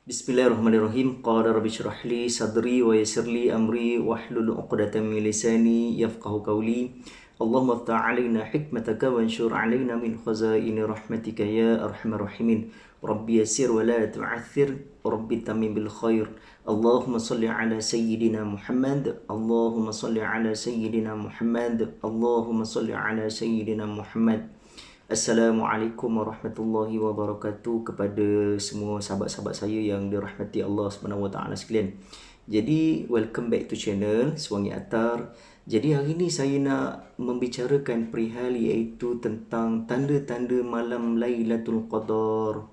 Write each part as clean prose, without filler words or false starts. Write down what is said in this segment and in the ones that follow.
Bismillahirrahmanirrahim. Qala rabbi shrah li sadri wa yassir li amri wahlul 'uqdatam min lisani yafqahu qawli. Allahumma iftah 'alaina hikmataka wanshur 'alaina min khazaini rahmatika ya arhamar rahimin. Rabbi yassir wa la tu'athir. Rabbi tamim bil khair. Allahumma salli ala sayyidina Muhammad. Allahumma salli ala sayyidina Muhammad. Allahumma salli ala sayyidina Muhammad. Assalamualaikum warahmatullahi wabarakatuh kepada semua sahabat-sahabat saya yang dirahmati Allah Subhanahu Wa Taala sekalian. Jadi welcome back to channel Suwangi Atar. Jadi hari ini saya nak membicarakan perihal iaitu tentang tanda-tanda malam Lailatul Qadar.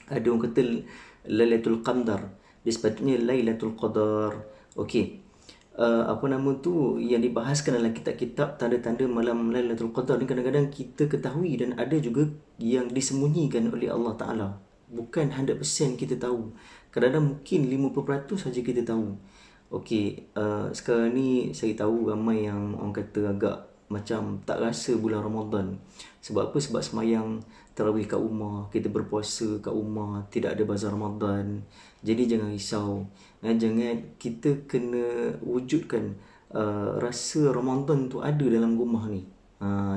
Ada orang kata Lailatul Qadar. Dia sepatutnya Lailatul Qadar. Okey. Apa nama tu yang dibahaskan dalam kitab-kitab tanda-tanda malam Lailatul Qadar ni kadang-kadang kita ketahui dan ada juga yang disembunyikan oleh Allah Ta'ala. Bukan 100% kita tahu. Kadang-kadang mungkin 50% saja kita tahu. Okey, sekarang ni saya tahu ramai yang orang kata agak macam tak rasa bulan Ramadan. Sebab apa? Sebab semayang tarawih kat rumah, kita berpuasa kat rumah, tidak ada bazar Ramadan. Jadi jangan risau. Jangan, kita kena wujudkan rasa Ramadan tu ada dalam rumah ni.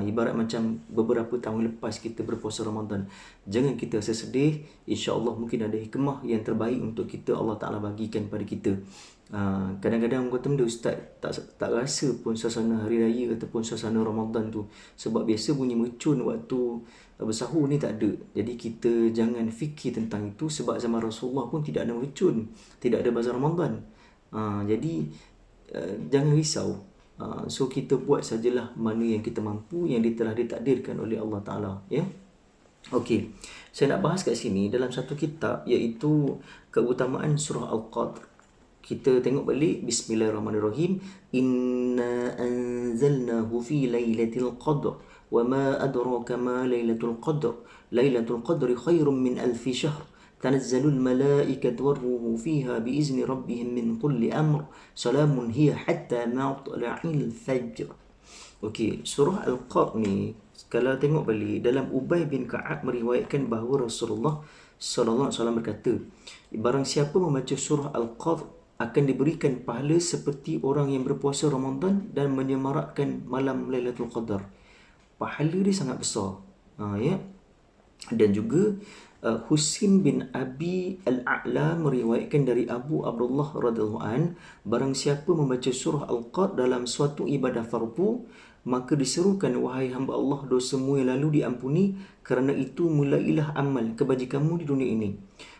Ibarat macam beberapa tahun lepas kita berpuasa Ramadan. Jangan kita rasa sedih. InsyaAllah mungkin ada hikmah yang terbaik untuk kita, Allah Ta'ala bagikan pada kita. Kadang-kadang orang kata benda Ustaz tak rasa pun suasana hari raya ataupun suasana Ramadan tu. Sebab biasa bunyi mercun waktu bersahur ni tak ada. Jadi kita jangan fikir tentang itu. Sebab zaman Rasulullah pun tidak ada mercun, tidak ada bazar Ramadan. Jadi jangan risau. So kita buat sajalah mana yang kita mampu, yang telah ditakdirkan oleh Allah Ta'ala, ya. Okey, saya nak bahas kat sini dalam satu kitab iaitu keutamaan surah Al-Qadr. Kita tengok balik. Bismillahirrahmanirrahim. Inna anzalnahu fi lailatul qadr wa ma adraka ma lailatul qadr. Lailatul qadri khairum min alfi syahr. Tanazzalul malaikatu warruhu fiha biizni rabbihim min kulli amr. Salamun hiya hatta matla'il fajr. Okey, surah Al-Qadr ni kalau tengok balik dalam Ubay bin Ka'ab meriwayatkan bahawa Rasulullah sallallahu alaihi wasallam berkata, barang siapa membaca surah Al-Qadr akan diberikan pahala seperti orang yang berpuasa Ramadan dan menyemarakkan malam Lailatul Qadar. Pahala dia sangat besar. Ya. Dan juga Husin bin Abi Al-A'la meriwayatkan dari Abu Abdullah radhiyallahu an, barang siapa membaca surah Al-Qadr dalam suatu ibadah fardu, maka diserukan, wahai hamba Allah, dosamu yang lalu diampuni, kerana itu mulailah amal kebajikanmu di dunia ini.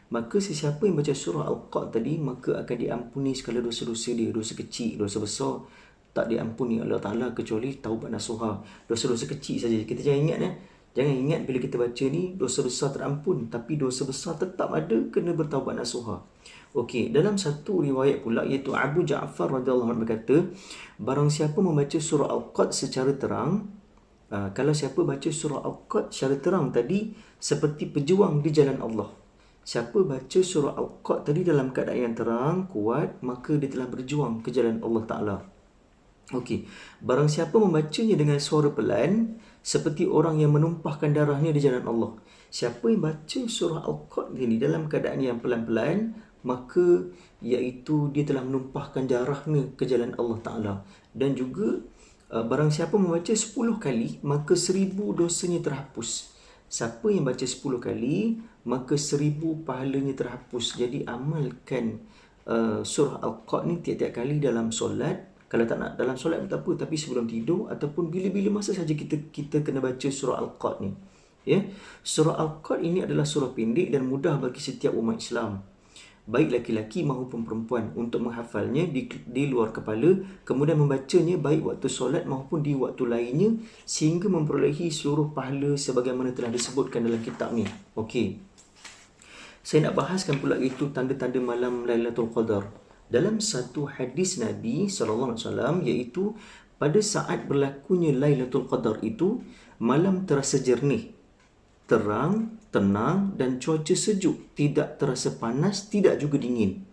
Maka sesiapa yang baca surah Al-Qadr tadi, maka akan diampuni segala dosa-dosa dia. Dosa kecil, dosa besar tak diampuni Allah Ta'ala kecuali taubat nasuha. Dosa-dosa kecil saja. Kita jangan ingat, jangan ingat bila kita baca ni dosa besar terampun, tapi dosa besar tetap ada, kena bertaubat nasuha. Okey, dalam satu riwayat pula iaitu Abu Ja'far radhiyallahu anhu berkata, barang siapa membaca surah Al-Qadr secara terang, kalau siapa baca surah Al-Qadr secara terang tadi seperti pejuang di jalan Allah. Siapa baca surah Al-Qadr tadi dalam keadaan yang terang, kuat, maka dia telah berjuang ke jalan Allah Ta'ala. Okey, barang siapa membacanya dengan suara pelan, seperti orang yang menumpahkan darahnya di jalan Allah. Siapa yang baca surah Al-Qadr ini dalam keadaan yang pelan-pelan, maka iaitu dia telah menumpahkan darahnya ke jalan Allah Ta'ala. Dan juga barang siapa membaca 10 kali, maka 1000 dosanya terhapus. Siapa yang baca 10 kali, maka 1000 pahalanya terhapus. Jadi amalkan surah Al-Qadr ni tiap-tiap kali dalam solat. Kalau tak nak dalam solat pun tak apa, tapi sebelum tidur ataupun bila-bila masa saja kita kena baca surah Al-Qadr ni. Ya. Surah Al-Qadr ini adalah surah pendek dan mudah bagi setiap umat Islam, baik laki-laki maupun perempuan, untuk menghafalnya di luar kepala, kemudian membacanya baik waktu solat maupun di waktu lainnya, sehingga memperolehi seluruh pahala sebagaimana telah disebutkan dalam kitab ni. Okey. Saya nak bahaskan pula itu tanda-tanda malam Lailatul Qadar. Dalam satu hadis Nabi SAW, iaitu pada saat berlakunya Lailatul Qadar itu, malam terasa jernih, terang, tenang dan cuaca sejuk, tidak terasa panas, tidak juga dingin.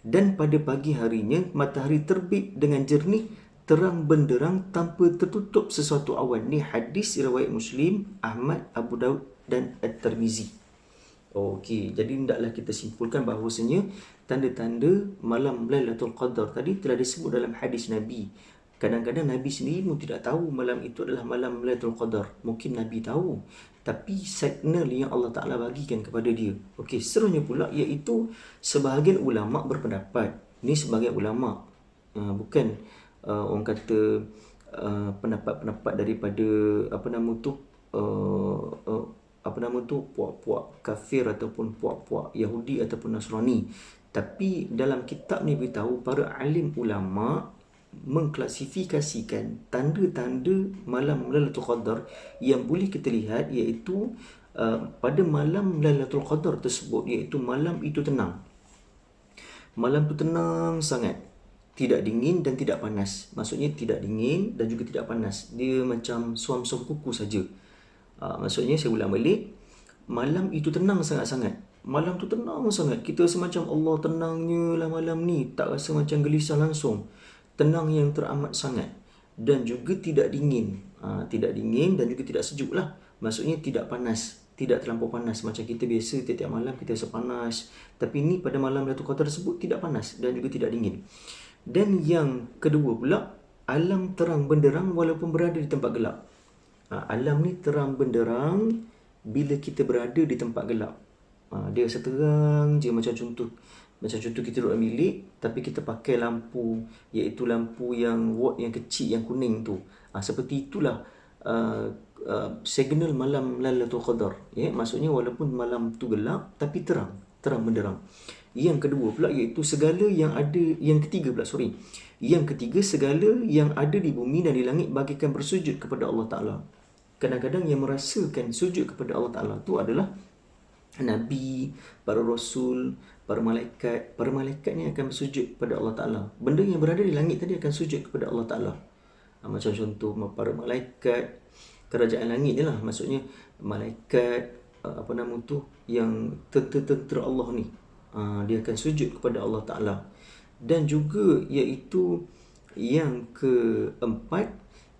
Dan pada pagi harinya, matahari terbit dengan jernih, terang benderang tanpa tertutup sesuatu awan. Ni hadis riwayat Muslim, Ahmad, Abu Daud dan At-Tirmizi. Okey, jadi hendaklah kita simpulkan bahawasanya tanda-tanda malam Lailatul Qadar tadi telah disebut dalam hadis Nabi. Kadang-kadang Nabi sendiri pun tidak tahu malam itu adalah malam Lailatul Qadar. Mungkin Nabi tahu, tapi signal yang Allah Ta'ala bagikan kepada dia. Okey, seterusnya pula iaitu sebahagian ulama berpendapat. Ni sebahagian ulama, bukan orang kata pendapat-pendapat daripada apa nama tu, puak-puak kafir ataupun puak-puak Yahudi ataupun Nasrani. Tapi dalam kitab ni beritahu para alim ulama mengklasifikasikan tanda-tanda malam Lailatul Qadar yang boleh kita lihat iaitu pada malam Lailatul Qadar tersebut, iaitu malam itu tenang. Malam tu tenang sangat, tidak dingin dan tidak panas. Maksudnya tidak dingin dan juga tidak panas. Dia macam suam-suam kuku saja. Maksudnya saya ulang balik, malam itu tenang sangat-sangat. Malam tu tenang sangat. Kita rasa macam Allah tenangnya lah malam ni. Tak rasa macam gelisah langsung. Tenang yang teramat sangat. Dan juga tidak dingin. Tidak dingin dan juga tidak sejuk lah. Maksudnya tidak panas. Tidak terlampau panas. Macam kita biasa tiap-tiap malam kita rasa panas. Tapi ni pada malam Lailatul Qadar tersebut tidak panas dan juga tidak dingin. Dan yang kedua pula, alam terang benderang walaupun berada di tempat gelap. Alam ni terang benderang bila kita berada di tempat gelap. Dia rasa terang je, macam contoh kita duduk dalam bilik tapi kita pakai lampu, iaitu lampu yang watt yang kecil yang kuning tu. Seperti itulah signal malam Lailatul Qadar. Maksudnya walaupun malam tu gelap tapi terang benderang. Yang kedua pula iaitu segala yang ada, yang ketiga, segala yang ada di bumi dan di langit bagaikan bersujud kepada Allah Ta'ala. Kadang-kadang yang merasakan sujud kepada Allah Ta'ala tu adalah Nabi, para Rasul, para malaikat. Para malaikat ni akan bersujud kepada Allah Ta'ala. Benda yang berada di langit tadi akan sujud kepada Allah Ta'ala. Macam contoh para malaikat kerajaan langit ni lah. Maksudnya malaikat yang tentera Allah ni, dia akan sujud kepada Allah Ta'ala. Dan juga iaitu yang keempat,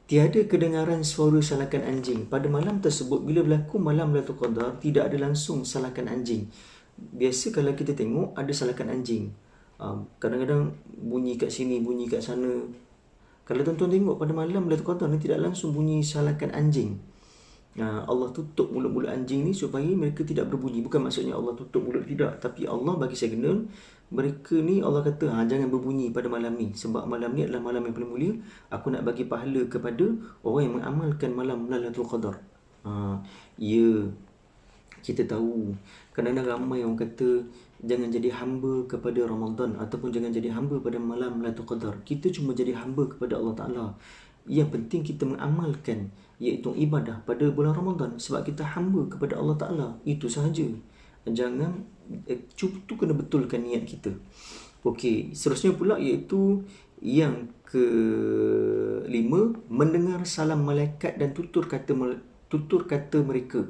tiada kedengaran suara salakan anjing. Pada malam tersebut, bila berlaku malam Lailatul Qadar, tidak ada langsung salakan anjing. Biasa kalau kita tengok ada salakan anjing, kadang-kadang bunyi kat sini, bunyi kat sana. Kalau tuan-tuan tengok pada malam Lailatul Qadar ni tidak langsung bunyi salakan anjing. Allah tutup mulut-mulut anjing ni supaya mereka tidak berbunyi. Bukan maksudnya Allah tutup mulut, tidak. Tapi Allah bagi signal mereka ni, Allah kata jangan berbunyi pada malam ni, sebab malam ni adalah malam yang paling mulia. Aku nak bagi pahala kepada orang yang mengamalkan malam Lailatul Qadar. Kita tahu kadang-kadang ramai orang kata jangan jadi hamba kepada Ramadan ataupun jangan jadi hamba pada malam Lailatul Qadar. Kita cuma jadi hamba kepada Allah Ta'ala. Yang penting kita mengamalkan iaitu ibadah pada bulan Ramadan, sebab kita hamba kepada Allah Ta'ala. Itu sahaja. Jangan tu kena betulkan niat kita. Okey, seterusnya pula iaitu yang kelima, mendengar salam malaikat dan tutur kata mereka.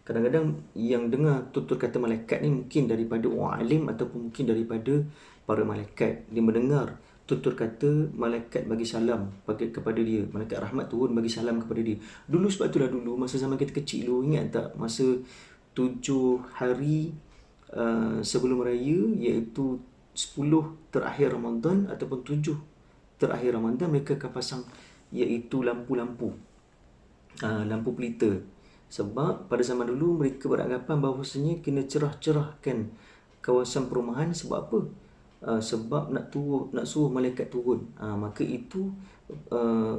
Kadang-kadang yang dengar tutur kata malaikat ni mungkin daripada orang alim ataupun mungkin daripada para malaikat. Dia mendengar tutur kata malaikat bagi salam kepada dia. Malaikat rahmat turun bagi salam kepada dia. Dulu, sebab itulah dulu masa zaman kita kecil dulu, ingat tak masa 7 hari sebelum raya, iaitu 10 terakhir Ramadan ataupun 7 terakhir Ramadan, mereka akan pasang iaitu lampu-lampu, lampu pelita. Sebab pada zaman dulu mereka beranggapan bahawasanya kena cerah-cerahkan kawasan perumahan. Sebab apa? Sebab nak suruh malaikat turun. Maka itu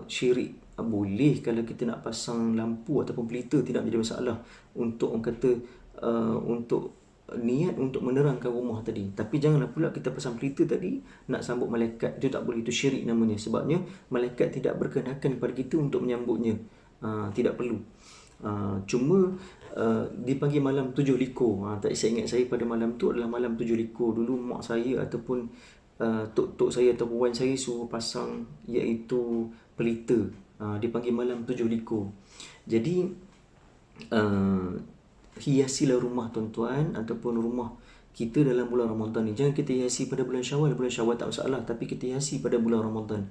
syirik. Boleh kalau kita nak pasang lampu ataupun pelita, tidak menjadi masalah untuk orang kata untuk niat untuk menerangkan rumah tadi. Tapi janganlah pula kita pasang pelita tadi nak sambut malaikat. Itu tak boleh, itu syirik namanya. Sebabnya malaikat tidak berkehendakan kepada kita untuk menyambutnya. Tidak perlu. Cuma dipanggil malam 7 likur. Tak, saya ingat saya pada malam tu adalah malam 7 likur. Dulu mak saya ataupun tok saya ataupun wan saya suruh pasang iaitu pelita. Dipanggil malam 7 likur. Jadi hiasilah rumah tuan-tuan ataupun rumah kita dalam bulan Ramadan ni. Jangan kita hiasi pada bulan Syawal. Bulan Syawal tak masalah, tapi kita hiasi pada bulan Ramadan.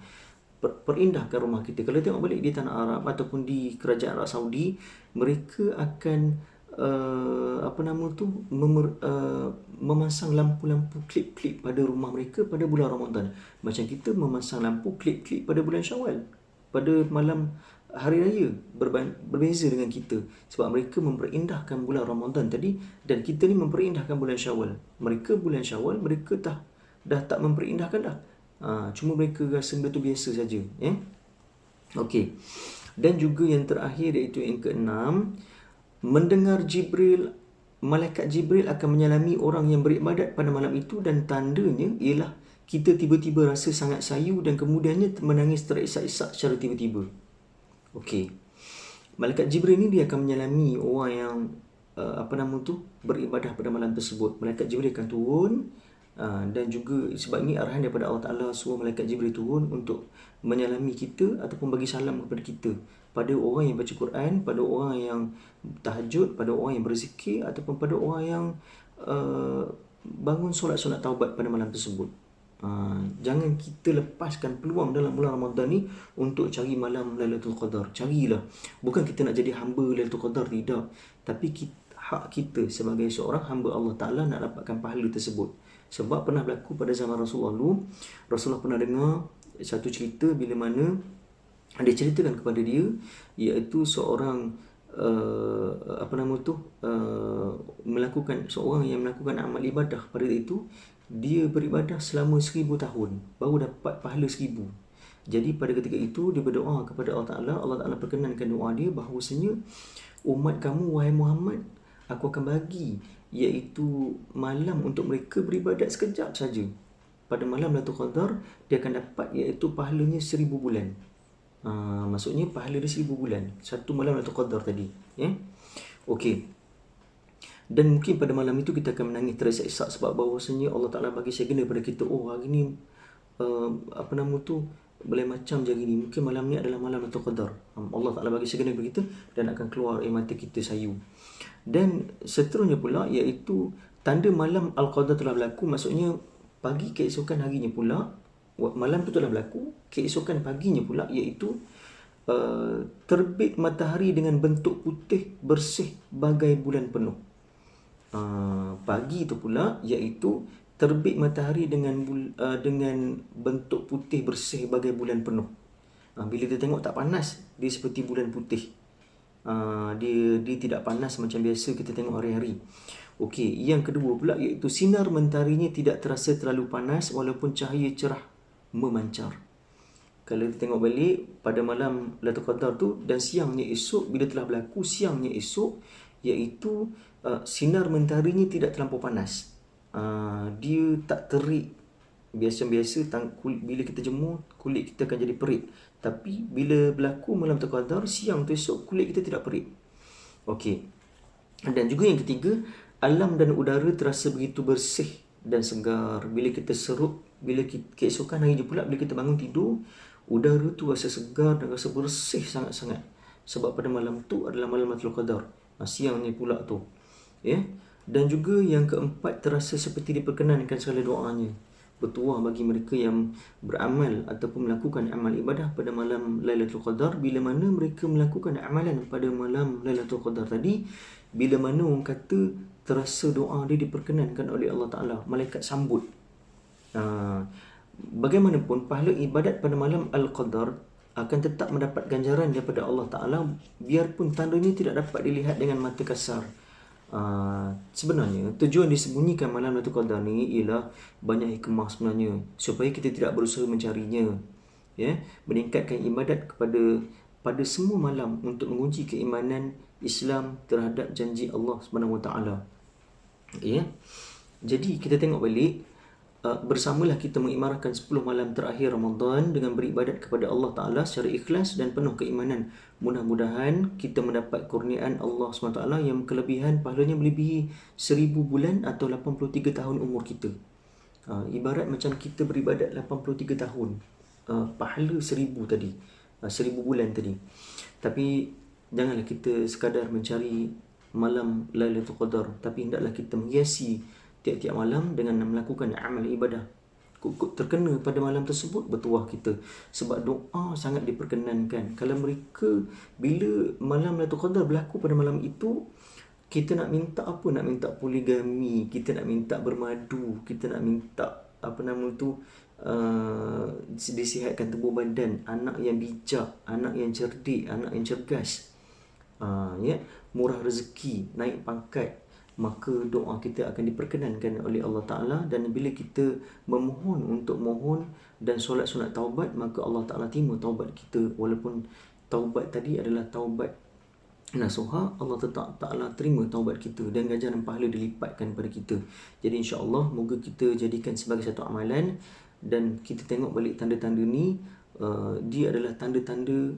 Perindahkan rumah kita. Kalau tengok balik di tanah Arab ataupun di kerajaan Arab Saudi, mereka akan apa nama tu, memasang lampu-lampu klip-klip pada rumah mereka pada bulan Ramadan. Macam kita memasang lampu klip-klip pada bulan Syawal, pada malam hari raya. Berbeza dengan kita, sebab mereka memperindahkan bulan Ramadan tadi, dan kita ni memperindahkan bulan Syawal. Mereka bulan Syawal mereka dah tak memperindahkan dah. Cuma mereka rasa benda tu biasa saja, ya. Okey. Dan juga yang terakhir, iaitu yang keenam, mendengar malaikat Jibril akan menyalami orang yang beribadat pada malam itu, dan tandanya ialah kita tiba-tiba rasa sangat sayu dan kemudiannya menangis terisak-isak secara tiba-tiba. Okey. Malaikat Jibril ni dia akan menyalami orang yang beribadah pada malam tersebut. Malaikat Jibril akan turun, dan juga sebab ini arahan daripada Allah Ta'ala, suruh malaikat Jibril turun untuk menyalami kita ataupun bagi salam kepada kita, pada orang yang baca Quran, pada orang yang tahajud, pada orang yang berzikir, ataupun pada orang yang bangun solat-solat taubat pada malam tersebut. Jangan kita lepaskan peluang dalam bulan Ramadan ni untuk cari malam Lailatul Qadar. Carilah. Bukan kita nak jadi hamba Lailatul Qadar, tidak. Tapi hak kita sebagai seorang hamba Allah Ta'ala nak dapatkan pahala tersebut. Sebab pernah berlaku pada zaman Rasulullah dulu, Rasulullah pernah dengar satu cerita bila mana dia ceritakan kepada dia, iaitu seorang seorang yang melakukan amal ibadah pada itu. Dia beribadah selama 1000 tahun baru dapat pahala 1000. Jadi pada ketika itu dia berdoa kepada Allah Ta'ala. Allah Ta'ala perkenankan doa dia bahawasanya, umat kamu wahai Muhammad, aku akan bagi iaitu malam untuk mereka beribadat sekejap saja. Pada malam Lailatul Qadar dia akan dapat iaitu pahalanya 1000 bulan. Maksudnya pahala dia 1000 bulan satu malam Lailatul Qadar tadi, ya. Okey. Dan mungkin pada malam itu kita akan menangis terisak-isak sebab bahawasanya Allah Ta'ala bagi segala pada kita. Hari ni boleh macam je hari ni, mungkin malam ni adalah malam Lailatul Qadar. Allah Ta'ala bagi segala pada kita dan akan keluar air mata kita sayu. Dan seterusnya pula iaitu tanda malam Al-Qadar telah berlaku. Maksudnya pagi keesokan harinya pula, malam tu telah berlaku, keesokan paginya pula iaitu terbit matahari dengan bentuk putih bersih bagai bulan penuh. Pagi itu pula iaitu terbit matahari dengan bentuk putih bersih bagai bulan penuh. Bila kita tengok tak panas, dia seperti bulan putih. Dia tidak panas macam biasa kita tengok hari-hari. Okey, yang kedua pula iaitu sinar mentarinya tidak terasa terlalu panas walaupun cahaya cerah memancar. Kalau kita tengok balik pada malam Lailatul Qadar tu dan siangnya esok, bila telah berlaku siangnya esok, iaitu sinar mentarinya tidak terlampau panas. Dia tak terik. Biasa-biasa bila kita jemur, kulit kita akan jadi perit. Tapi bila berlaku malam Lailatul Qadar, siang tu esok, kulit kita tidak perit. Okey. Dan juga yang ketiga, alam dan udara terasa begitu bersih dan segar. Bila kita serup, bila keesokan harinya pula, bila kita bangun tidur, udara tu rasa segar dan rasa bersih sangat-sangat. Sebab pada malam tu adalah malam Lailatul Qadar. Siang ni pula tu, ya. Dan juga yang keempat, terasa seperti diperkenankan segala doanya. Bertuah bagi mereka yang beramal ataupun melakukan amal ibadah pada malam Lailatul Qadar. Bila mana mereka melakukan amalan pada malam Lailatul Qadar tadi, bila mana orang kata terasa doa dia diperkenankan oleh Allah Ta'ala, malaikat sambut. Bagaimanapun pahala ibadat pada malam Al-Qadar akan tetap mendapat ganjaran daripada Allah Ta'ala, biarpun tandanya tidak dapat dilihat dengan mata kasar. Sebenarnya tujuan disembunyikan malam Lailatul Qadar ni ialah banyak hikmah sebenarnya, supaya kita tidak berusaha mencarinya, ya. Meningkatkan ibadat pada semua malam untuk menguji keimanan Islam terhadap janji Allah Subhanahu Wa Taala, ya. Jadi kita tengok balik, bersamalah kita mengimarahkan 10 malam terakhir Ramadan dengan beribadat kepada Allah Ta'ala secara ikhlas dan penuh keimanan. Mudah-mudahan kita mendapat kurniaan Allah SWT yang kelebihan pahalanya melebihi 1000 bulan atau 83 tahun umur kita. Ibarat macam kita beribadat 83 tahun, pahala 1000 tadi, 1000 bulan tadi. Tapi janganlah kita sekadar mencari malam Lailatul Qadar, tapi hendaklah kita menghiasi tiap-tiap malam dengan melakukan amal ibadah. Terkena pada malam tersebut, bertuah kita. Sebab doa sangat diperkenankan. Kalau mereka, bila malam Lailatul Qadar berlaku pada malam itu, Kita nak minta apa? Nak minta poligami, kita nak minta bermadu, kita nak minta apa nama tu, disihatkan tubuh badan, anak yang bijak, anak yang cerdik, anak yang cergas, ya, murah rezeki, naik pangkat, maka doa kita akan diperkenankan oleh Allah Ta'ala. Dan bila kita memohon untuk mohon dan solat sunat taubat, maka Allah Ta'ala terima taubat kita. Walaupun taubat tadi adalah taubat nasuha, Allah Ta'ala terima taubat kita dan ganjaran pahala dilipatkan pada kita. Jadi insya-Allah moga kita jadikan sebagai satu amalan, dan kita tengok balik tanda-tanda ni, dia adalah tanda-tanda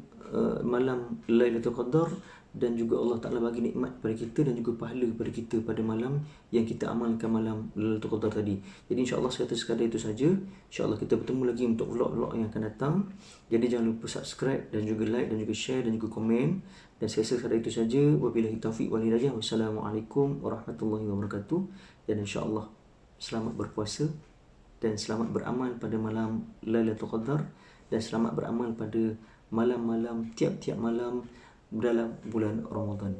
malam Lailatul Qadar, dan juga Allah Ta'ala bagi nikmat pada kita dan juga pahala pada kita pada malam yang kita amalkan malam Lailatul Qadar tadi. Jadi insya-Allah sekadar itu saja. Insya-Allah kita bertemu lagi untuk vlog-vlog yang akan datang. Jadi jangan lupa subscribe dan juga like dan juga share dan juga komen. Dan saya rasa sekadar itu saja. Wabillahi taufiq wal hidayah. Wassalamualaikum warahmatullahi wabarakatuh. Dan insya-Allah selamat berpuasa dan selamat beramal pada malam Lailatul Qadar, dan selamat beramal pada malam-malam, tiap-tiap malam dalam bulan Ramadan.